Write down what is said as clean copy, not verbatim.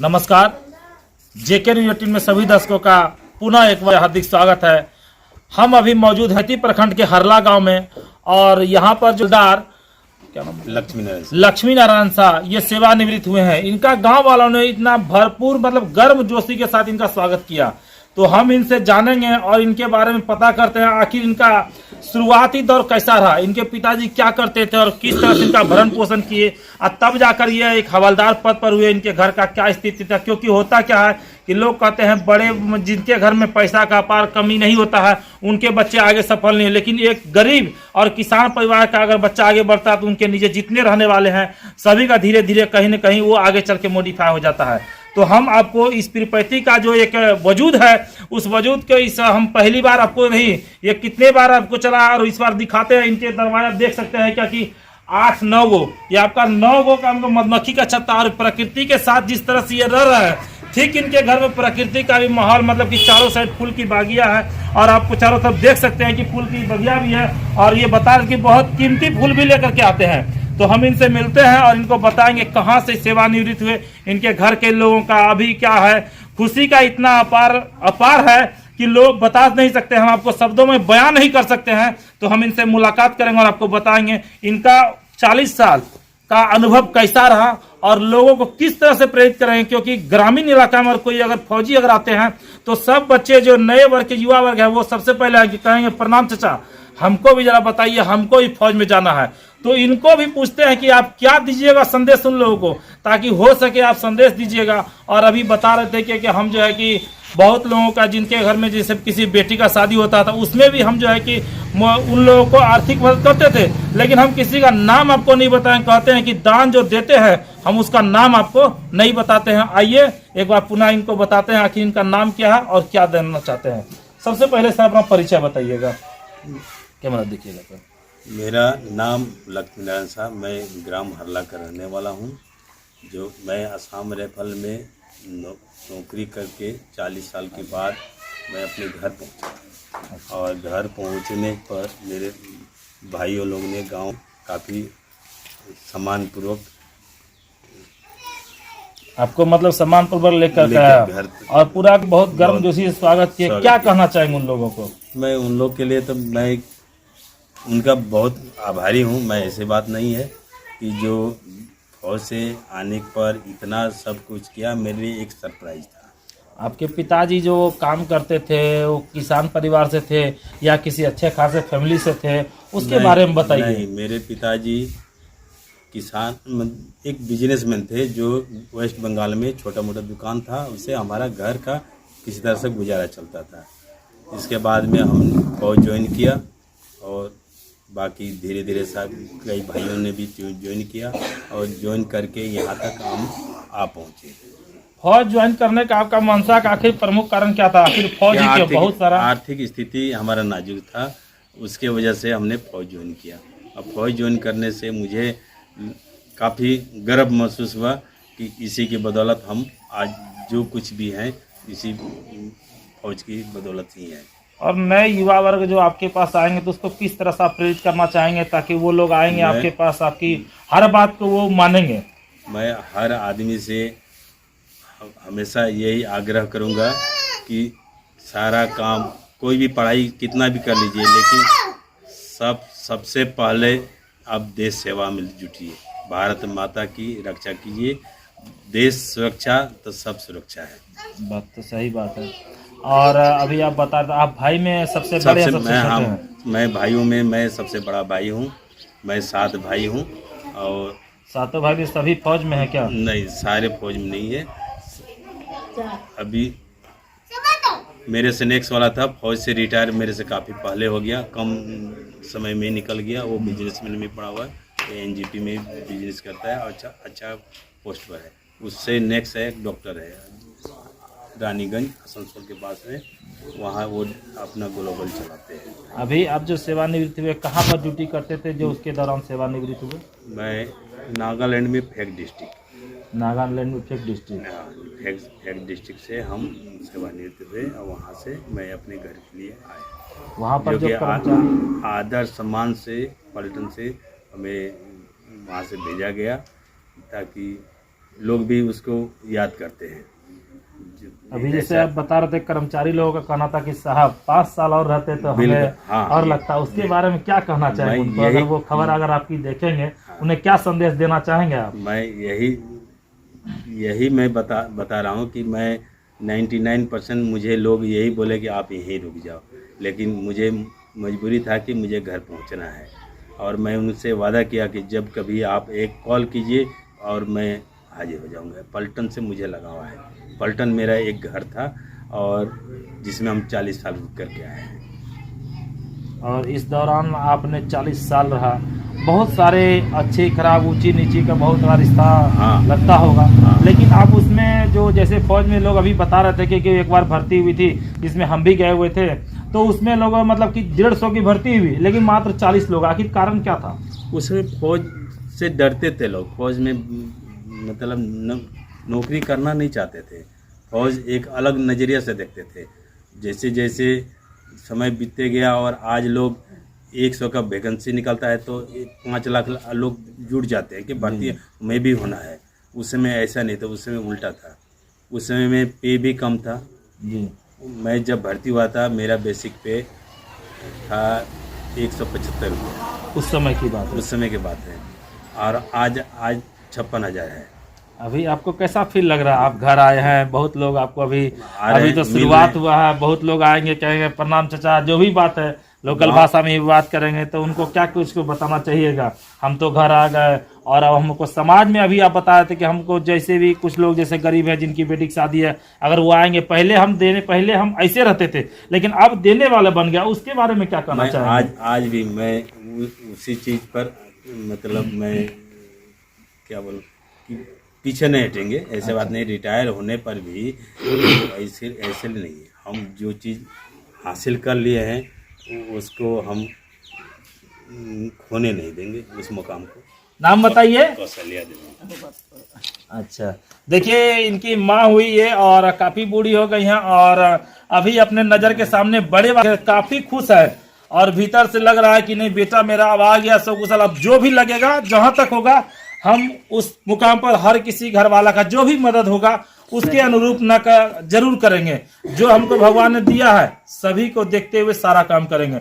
नमस्कार। जेके न्यूज 18 में सभी दर्शकों का पुनः एक बार हार्दिक स्वागत है। हम अभी मौजूद हैं प्रखंड के हरला गांव में और यहाँ पर जो क्या नाम लक्ष्मी नारायण शाह ये सेवानिवृत्त हुए हैं। इनका गांव वालों ने इतना भरपूर गर्म जोशी के साथ इनका स्वागत किया, तो हम इनसे जानेंगे और इनके बारे में पता करते हैं आखिर इनका शुरुआती दौर कैसा रहा, इनके पिताजी क्या करते थे और किस तरह से इनका भरण पोषण किए और तब जाकर ये एक हवलदार पद पर हुए। इनके घर का क्या स्थिति था, क्योंकि होता क्या है कि लोग कहते हैं बड़े जिनके घर में पैसा का अपार कमी नहीं होता है उनके बच्चे आगे सफल नहीं, लेकिन एक गरीब और किसान परिवार का अगर बच्चा आगे बढ़ता है तो उनके नीचे जितने रहने वाले हैं सभी का धीरे धीरे कहीं ना कहीं वो आगे चल के मॉडिफाई हो जाता है। तो हम आपको इस प्रकृति का जो एक वजूद है उस वजूद के इस हम पहली बार आपको नहीं ये कितने बार आपको चला और इस बार दिखाते हैं। इनके दरवाजा देख सकते हैं क्या कि 8-9 गो ये आपका 9 गो का हमको मधुमक्खी का छत्ता और प्रकृति के साथ जिस तरह से ये रह रहा है ठीक इनके घर में प्रकृति का भी माहौल कि चारों साइड फूल की बागिया है और आपको चारों तरफ देख सकते हैं कि फूल की बगिया भी है और ये बता रहे कि बहुत कीमती फूल भी लेकर के आते हैं। तो हम इनसे मिलते हैं और इनको बताएंगे कहाँ से सेवानिवृत्त हुए, इनके घर के लोगों का अभी क्या है। खुशी का इतना अपार है कि लोग बता नहीं सकते, हम आपको शब्दों में बयान नहीं कर सकते हैं। तो हम इनसे मुलाकात करेंगे और आपको बताएंगे इनका 40 साल का अनुभव कैसा रहा और लोगों को किस तरह से प्रेरित करेंगे। क्योंकि ग्रामीण इलाका में कोई अगर फौजी अगर आते हैं तो सब बच्चे जो नए वर्ग के युवा वर्ग है वो सबसे पहले कहेंगे प्रणाम चाचा, हमको भी जरा बताइए, हमको भी फौज में जाना है। तो इनको भी पूछते हैं कि आप क्या दीजिएगा संदेश उन लोगों को, ताकि हो सके आप संदेश दीजिएगा। और अभी बता रहे थे कि हम जो है कि बहुत लोगों का जिनके घर में जैसे किसी बेटी का शादी होता था उसमें भी हम जो है कि उन लोगों को आर्थिक मदद करते थे, लेकिन हम किसी का नाम आपको नहीं बताएं। कहते हैं कि दान जो देते हैं हम उसका नाम आपको नहीं बताते हैं। आइए एक बार पुनः इनको बताते हैं आखिर इनका नाम क्या है और क्या देना चाहते हैं। सबसे पहले सर अपना परिचय बताइएगा, कैमरा देखिएगा सर। मेरा नाम लक्ष्मी नारायण शाह, मैं ग्राम हरला का रहने वाला हूँ। जो मैं असम राइफल में नौकरी करके 40 साल के बाद मैं अपने घर पहुँचा और घर पहुँचने पर मेरे भाइयों लोग ने गांव काफ़ी सम्मानपूर्वक आपको सम्मानपूर्वक लेकर आया और पूरा बहुत गर्म जोशी से स्वागत किया। क्या कहना चाहेंगे उन लोगों को? मैं उन लोग के लिए तो मैं उनका बहुत आभारी हूँ। मैं ऐसे बात नहीं है कि जो फौज से आने पर इतना सब कुछ किया, मेरे लिए एक सरप्राइज था। आपके पिताजी जो काम करते थे वो किसान परिवार से थे या किसी अच्छे खासे फैमिली से थे, उसके बारे में बताइए। नहीं, मेरे पिताजी किसान एक बिजनेसमैन थे जो वेस्ट बंगाल में छोटा मोटा दुकान था, उससे हमारा घर का किसी तरह से गुजारा चलता था। इसके बाद में हम फौज ज्वाइन किया और बाकी धीरे धीरे सब कई भाइयों ने भी ज्वाइन किया और ज्वाइन करके यहाँ तक हम आ पहुँचे। फौज ज्वाइन करने का आपका मंशा का आखिर प्रमुख कारण क्या था? आखिर फौज के बहुत सारा आर्थिक स्थिति हमारा नाजुक था, उसके वजह से हमने फौज ज्वाइन किया। अब फौज ज्वाइन करने से मुझे काफ़ी गर्व महसूस हुआ कि इसी की बदौलत हम आज जो कुछ भी हैं इसी फौज की बदौलत ही है। और नए युवा वर्ग जो आपके पास आएंगे तो उसको किस तरह से आप प्रेरित करना चाहेंगे ताकि वो लोग आएंगे आपके पास, आपकी हर बात को वो मानेंगे? मैं हर आदमी से हमेशा यही आग्रह करूंगा कि सारा काम कोई भी पढ़ाई कितना भी कर लीजिए, लेकिन सबसे पहले आप देश सेवा में जुटिए, भारत माता की रक्षा कीजिए। देश सुरक्षा तो सब सुरक्षा है। बात तो सही बात है। और अभी आप बता रहे आप भाई में सबसे बड़े हैं? मैं भाइयों में मैं सबसे बड़ा भाई हूँ। मैं 7 भाई हूँ और 7 भाई भी सभी फौज में है क्या? नहीं, सारे फौज में नहीं है। अभी मेरे से नेक्स्ट वाला था, फौज से रिटायर मेरे से काफ़ी पहले हो गया, कम समय में निकल गया। वो बिजनेसमैन में पड़ा हुआ है, एनजीपी में बिजनेस करता है और अच्छा पोस्ट पर है। उससे नेक्स्ट है एक डॉक्टर है रानीगंज आसनसोल के पास में, वहाँ वो अपना ग्लोबल चलाते हैं। अभी आप जो सेवानिवृत्त हुए कहाँ पर ड्यूटी करते थे जो उसके दौरान सेवानिवृत्त हुए? मैं नागालैंड में फेक डिस्ट्रिक्ट। नागालैंड में फेक डिस्ट्रिक्ट? फेक डिस्ट्रिक्ट से हम सेवानिवृत्त हुए और वहाँ से मैं अपने घर के लिए आया। वहाँ पर जो आदर सम्मान से पलटन से हमें वहाँ से भेजा गया ताकि लोग भी उसको याद करते हैं। अभी जैसे आप बता रहे थे कर्मचारी लोगों का कहना था कि साहब 5 साल और रहते तो हमें हाँ, और लगता, उसके बारे में क्या कहना चाहेंगे उनको? अगर वो खबर अगर आपकी देखेंगे, उन्हें क्या संदेश देना चाहेंगे आप? मैं यही मैं बता रहा हूँ कि मैं 99% मुझे लोग यही बोले कि आप यहीं रुक जाओ, लेकिन मुझे मजबूरी था कि मुझे घर पहुँचना है। और मैं उनसे वादा किया कि जब कभी आप एक कॉल कीजिए और मैं हाजिर हो जाऊंगा। पलटन से मुझे लगा हुआ है, पलटन मेरा एक घर था और जिसमें हम 40 साल रुक करके आए हैं। और इस दौरान आपने 40 साल रहा, बहुत सारे अच्छे खराब ऊंची नीची का बहुत सारा रिश्ता लगता होगा। लेकिन आप उसमें जो जैसे फौज में लोग अभी बता रहे थे कि एक बार भर्ती हुई थी जिसमें हम भी गए हुए थे, तो उसमें लोग मतलब कि 150 की भर्ती हुई लेकिन मात्र 40 लोग, आखिर कारण क्या था? उसमें फौज से डरते थे लोग, फौज में मतलब नौकरी करना नहीं चाहते थे। फौज एक अलग नज़रिया से देखते थे। जैसे जैसे समय बीतते गया और आज लोग 100 का वैकेंसी निकलता है तो 5 लाख लोग जुड़ जाते हैं कि भारतीय में भी होना है। उस समय ऐसा नहीं था, उस समय उल्टा था। उस समय में पे भी कम था जी। मैं जब भर्ती हुआ था मेरा बेसिक पे था 175 रुपये। उस समय की बात है? उस समय की बात है। और आज 56,000 है। अभी आपको कैसा फील लग रहा है? आप घर आए हैं, बहुत लोग आपको अभी तो शुरुआत हुआ है, बहुत लोग आएंगे कहेंगे प्रणाम चाचा, जो भी बात है लोकल भाषा में भी बात करेंगे, तो उनको क्या कुछ को बताना चाहिएगा? हम तो घर आ गए और अब हमको समाज में, अभी आप बता रहे थे कि हमको जैसे भी कुछ लोग जैसे गरीब है जिनकी बेटी की शादी है, अगर वो आएंगे, पहले हम ऐसे रहते थे लेकिन अब देने वाले बन गया, उसके बारे में क्या कहना चाहेंगे? आज भी मैं उसी चीज पर मतलब मैं क्या बोलूं कि पीछे नहीं हटेंगे। ऐसे बात नहीं, रिटायर होने पर भी ऐसे नहीं है। हम जो चीज़ हासिल कर लिए हैं उसको हम खोने नहीं देंगे, उस मुकाम को। नाम बताइए। कौशल्या देवी। अच्छा, देखिए इनकी माँ हुई है और काफी बूढ़ी हो गई हैं और अभी अपने नजर के सामने बड़े काफी खुश है और भीतर से लग रहा है कि नहीं बेटा मेरा अब आ गया सकुशल। अब जो भी लगेगा, जहां तक होगा, हम उस मुकाम पर हर किसी घर वाला का जो भी मदद होगा उसके अनुरूप न का जरूर करेंगे। जो हमको भगवान ने दिया है सभी को देखते हुए सारा काम करेंगे।